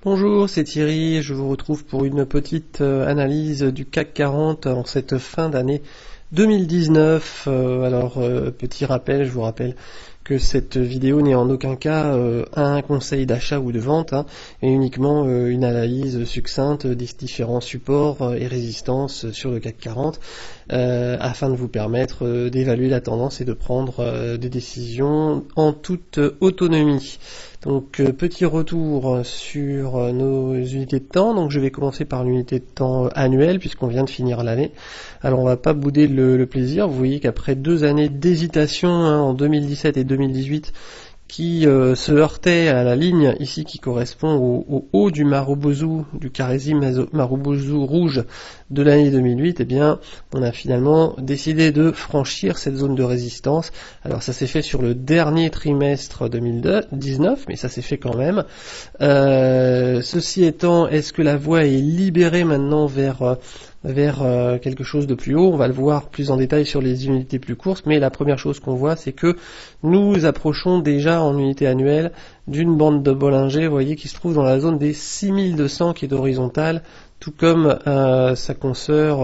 Bonjour, c'est Thierry, je vous retrouve pour une petite analyse du CAC 40 en cette fin d'année 2019. Petit rappel, je vous rappelle que cette vidéo n'est en aucun cas un conseil d'achat ou de vente, et uniquement une analyse succincte des différents supports et résistances sur le CAC 40 afin de vous permettre d'évaluer la tendance et de prendre des décisions en toute autonomie. Donc petit retour sur nos unités de temps. Donc je vais commencer par l'unité de temps annuelle puisqu'on vient de finir l'année. Alors on va pas bouder le plaisir. Vous voyez qu'après 2 années d'hésitation en 2017 et 2018 qui se heurtaient à la ligne ici qui correspond au haut du Marubozu, du Carrésime Marubozu rouge de l'année 2008, eh bien on a finalement décidé de franchir cette zone de résistance. Alors ça s'est fait sur le dernier trimestre 2019, mais ça s'est fait quand même. Ceci étant, est-ce que la voie est libérée maintenant vers quelque chose de plus haut? On va le voir plus en détail sur les unités plus courtes, mais la première chose qu'on voit, c'est que nous approchons déjà en unité annuelle d'une bande de Bollinger, vous voyez, qui se trouve dans la zone des 6200 qui est horizontale, tout comme sa consoeur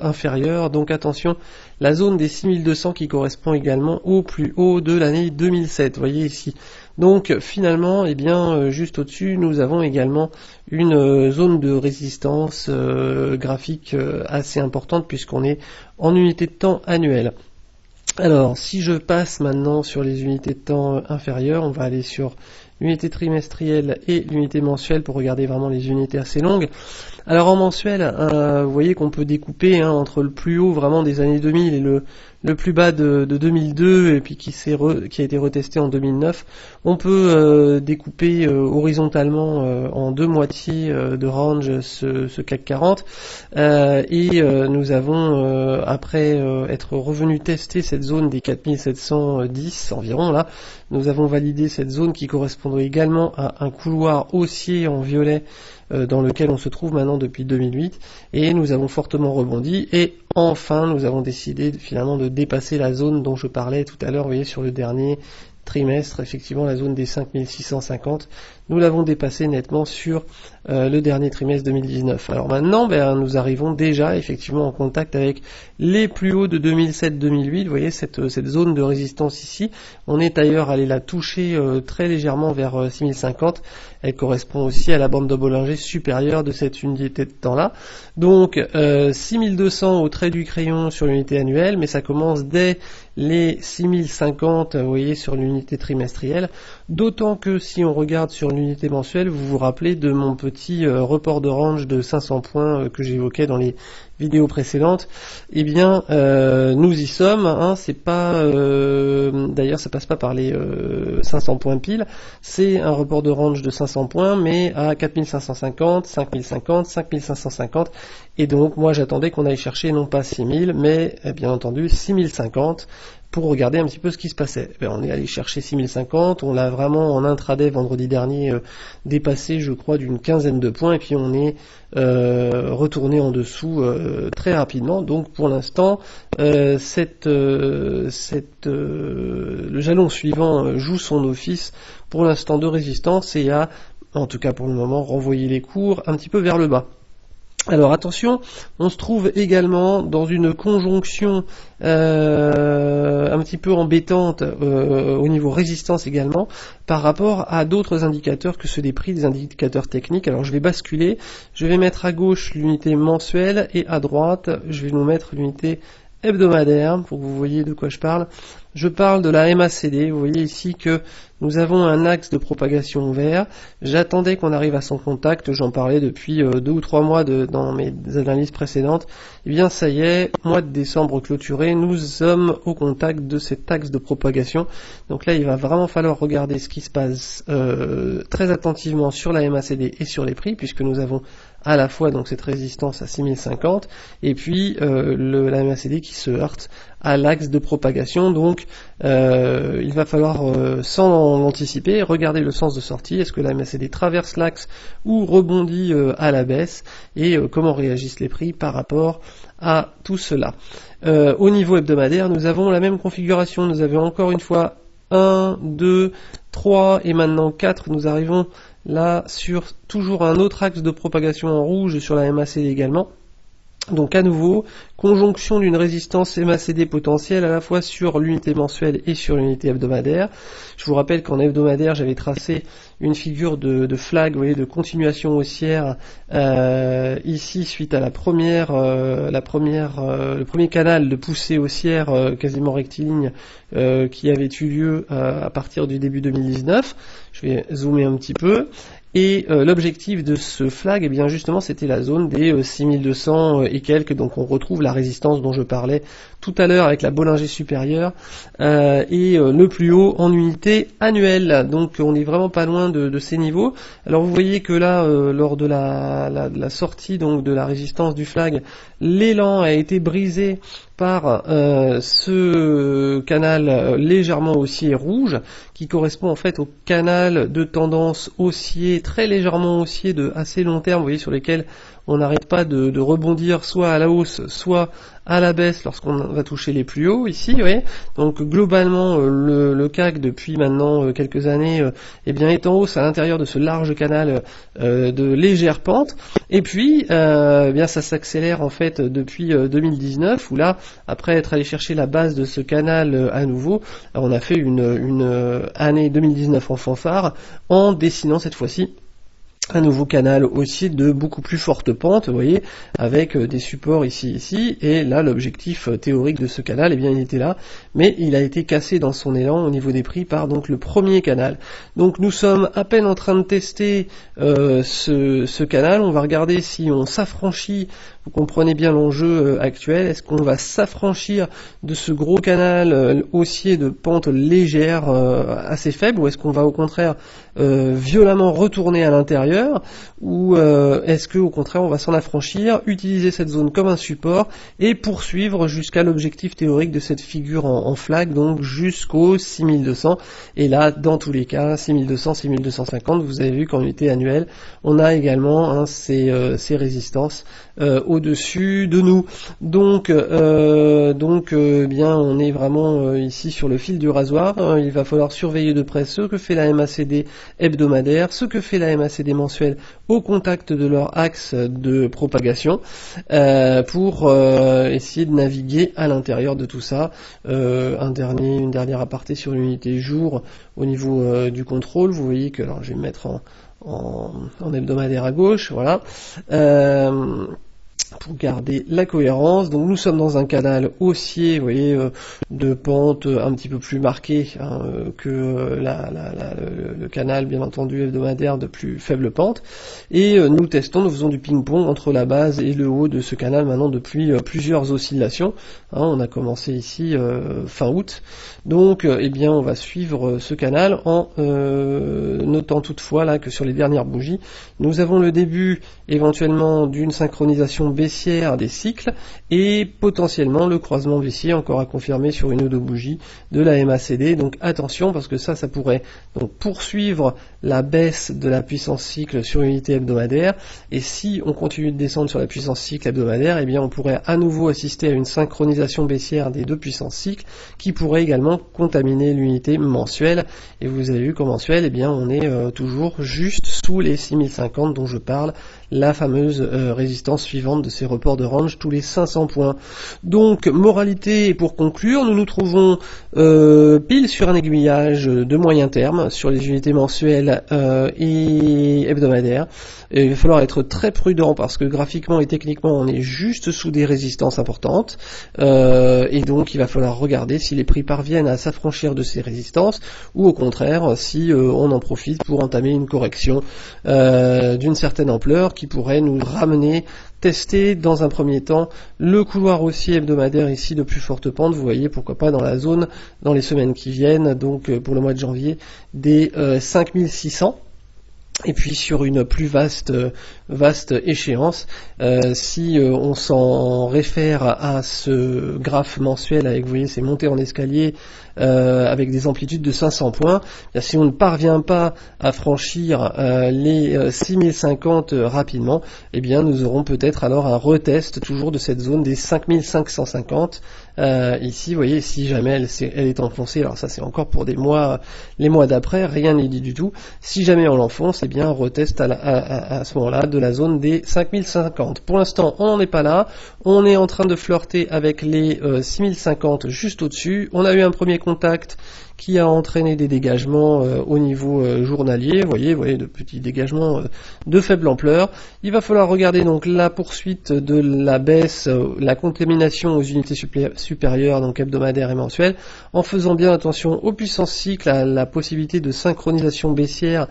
inférieure. Donc attention, la zone des 6200 qui correspond également au plus haut de l'année 2007, vous voyez ici. Donc finalement, eh bien, juste au-dessus, nous avons également une zone de résistance graphique assez importante puisqu'on est en unité de temps annuelle. Alors, si je passe maintenant sur les unités de temps inférieures, on va aller sur l'unité trimestrielle et l'unité mensuelle pour regarder vraiment les unités assez longues. Alors en mensuel, vous voyez qu'on peut découper entre le plus haut vraiment des années 2000 et le plus bas de 2002 et puis qui a été retesté en 2009. On peut découper horizontalement en 2 moitiés de range ce CAC 40 et nous avons après être revenu tester cette zone des 4710 environ là, nous avons validé cette zone qui correspondrait également à un couloir haussier en violet dans lequel on se trouve maintenant depuis 2008, et nous avons fortement rebondi, et enfin nous avons décidé finalement de dépasser la zone dont je parlais tout à l'heure, vous voyez sur le dernier trimestre, effectivement la zone des 5650, nous l'avons dépassé nettement sur le dernier trimestre 2019. Alors maintenant, nous arrivons déjà effectivement en contact avec les plus hauts de 2007-2008, vous voyez cette zone de résistance ici, on est d'ailleurs allé la toucher très légèrement vers 6050, elle correspond aussi à la bande de Bollinger supérieure de cette unité de temps là. Donc 6200 au trait du crayon sur l'unité annuelle, mais ça commence dès les 6050, vous voyez, sur l'unité trimestrielle, d'autant que si on regarde sur l'unité mensuelle, vous vous rappelez de mon petit report de range de 500 points que j'évoquais dans les vidéos précédentes, eh bien nous y sommes, c'est pas d'ailleurs ça passe pas par les 500 points pile, c'est un report de range de 500 points mais à 4550, 5050, 5550, et donc moi j'attendais qu'on aille chercher non pas 6000 mais bien entendu 6050 pour regarder un petit peu ce qui se passait. On est allé chercher 6050, on l'a vraiment en intraday vendredi dernier dépassé je crois d'une quinzaine de points, et puis on est retourné en dessous très rapidement. Donc pour l'instant le jalon suivant joue son office pour l'instant de résistance et a, en tout cas pour le moment, renvoyé les cours un petit peu vers le bas. Alors attention, on se trouve également dans une conjonction un petit peu embêtante au niveau résistance également par rapport à d'autres indicateurs que ceux des prix, des indicateurs techniques. Alors je vais basculer, je vais mettre à gauche l'unité mensuelle et à droite je vais nous mettre l'unité hebdomadaire pour que vous voyez de quoi je parle. Je parle de la MACD, vous voyez ici que nous avons un axe de propagation vert, j'attendais qu'on arrive à son contact, j'en parlais depuis 2 ou 3 mois dans mes analyses précédentes, et bien ça y est, mois de décembre clôturé, nous sommes au contact de cet axe de propagation, donc là il va vraiment falloir regarder ce qui se passe très attentivement sur la MACD et sur les prix, puisque nous avons à la fois donc cette résistance à 6050 et puis la MACD qui se heurte à l'axe de propagation. Donc il va falloir sans l'anticiper regarder le sens de sortie, est-ce que la MACD traverse l'axe ou rebondit à la baisse, et comment réagissent les prix par rapport à tout cela. Au niveau hebdomadaire, nous avons la même configuration, nous avons encore une fois 1, 2, 3 et maintenant 4, nous arrivons là sur toujours un autre axe de propagation en rouge sur la MACD également. Donc à nouveau, conjonction d'une résistance MACD potentielle à la fois sur l'unité mensuelle et sur l'unité hebdomadaire. Je vous rappelle qu'en hebdomadaire, j'avais tracé une figure de flag, vous voyez, de continuation haussière ici suite à le premier canal de poussée haussière quasiment rectiligne qui avait eu lieu à partir du début 2019. Je vais zoomer un petit peu. Et l'objectif de ce flag, eh bien justement, c'était la zone des 6200 et quelques. Donc on retrouve la résistance dont je parlais tout à l'heure avec la Bollinger supérieure et le plus haut en unité annuelle. Donc on n'est vraiment pas loin de ces niveaux. Alors vous voyez que là, lors de la sortie donc de la résistance du flag, l'élan a été brisé par ce canal légèrement haussier rouge qui correspond en fait au canal de tendance haussier, très légèrement haussier de assez long terme, vous voyez, sur lesquels on n'arrête pas de rebondir soit à la hausse, soit à la baisse lorsqu'on va toucher les plus hauts ici, vous voyez. Donc globalement le CAC depuis maintenant quelques années eh bien est en hausse à l'intérieur de ce large canal de légère pente, et puis eh bien ça s'accélère en fait depuis 2019 où là, après être allé chercher la base de ce canal à nouveau, on a fait une année 2019 en fanfare en dessinant cette fois-ci un nouveau canal haussier de beaucoup plus forte pente, vous voyez, avec des supports ici, et là l'objectif théorique de ce canal, eh bien il était là, mais il a été cassé dans son élan au niveau des prix par donc le premier canal. Donc nous sommes à peine en train de tester ce canal, on va regarder si on s'affranchit. Vous comprenez bien l'enjeu actuel. Est-ce qu'on va s'affranchir de ce gros canal haussier de pente légère assez faible, ou est-ce qu'on va au contraire violemment retourner à l'intérieur, ou est-ce que au contraire on va s'en affranchir, utiliser cette zone comme un support et poursuivre jusqu'à l'objectif théorique de cette figure en flag, donc jusqu'au 6200. Et là, dans tous les cas, 6200, 6250, vous avez vu qu'en unité annuelle, on a également ces résistances au-dessus de nous. Donc bien on est vraiment ici sur le fil du rasoir. Il va falloir surveiller de près ce que fait la MACD hebdomadaire, ce que fait la MACD mensuelle au contact de leur axe de propagation pour essayer de naviguer à l'intérieur de tout ça. Une dernière aparté sur l'unité jour au niveau du contrôle. Vous voyez que, alors je vais me mettre en hebdomadaire à gauche, voilà, pour garder la cohérence. Donc nous sommes dans un canal haussier, vous voyez, de pente un petit peu plus marqué que le canal bien entendu hebdomadaire de plus faible pente, et nous faisons du ping-pong entre la base et le haut de ce canal maintenant depuis plusieurs oscillations. On a commencé ici fin août, donc eh bien on va suivre ce canal en notant toutefois là que sur les dernières bougies nous avons le début éventuellement d'une synchronisation baissière des cycles et potentiellement le croisement baissier encore à confirmer sur une ou deux bougies de la MACD. Donc attention, parce que ça pourrait donc poursuivre la baisse de la puissance cycle sur l'unité hebdomadaire, et si on continue de descendre sur la puissance cycle hebdomadaire, eh bien on pourrait à nouveau assister à une synchronisation baissière des deux puissances cycle qui pourrait également contaminer l'unité mensuelle. Et vous avez vu qu'en mensuel, eh bien on est toujours juste sous les 6050 dont je parle, la fameuse résistance suivante de ces reports de range tous les 500 points. Donc moralité, pour conclure, nous nous trouvons pile sur un aiguillage de moyen terme sur les unités mensuelles et hebdomadaires. Et il va falloir être très prudent parce que graphiquement et techniquement on est juste sous des résistances importantes, et donc il va falloir regarder si les prix parviennent à s'affranchir de ces résistances ou au contraire si on en profite pour entamer une correction d'une certaine ampleur qui pourrait nous ramener, tester dans un premier temps le couloir haussier hebdomadaire ici de plus forte pente, vous voyez, pourquoi pas dans la zone dans les semaines qui viennent, donc pour le mois de janvier des 5600. Et puis sur une plus vaste échéance, si on s'en réfère à ce graphe mensuel avec, vous voyez, ces montées en escalier avec des amplitudes de 500 points, bien, si on ne parvient pas à franchir les 6050 rapidement, eh bien nous aurons peut-être alors un retest toujours de cette zone des 5550. Ici, vous voyez, si jamais elle est enfoncée, alors ça c'est encore pour des mois, les mois d'après, rien n'est dit du tout. Si jamais on l'enfonce, eh bien on reteste à ce moment-là de la zone des 5050. Pour l'instant, on n'en est pas là. On est en train de flirter avec les 6050 juste au-dessus. On a eu un premier contact qui a entraîné des dégagements au niveau journalier, vous voyez, de petits dégagements de faible ampleur. Il va falloir regarder donc la poursuite de la baisse, la contamination aux unités supérieures, donc hebdomadaires et mensuelles, en faisant bien attention aux puissances cycles, à la possibilité de synchronisation baissière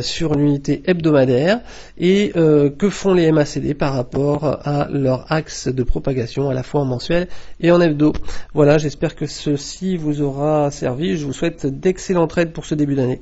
sur l'unité hebdomadaire, et que font les MACD par rapport à leur axe de propagation, à la fois en mensuel et en hebdo. Voilà, j'espère que ceci vous aura servi. Je vous souhaite d'excellents trades pour ce début d'année.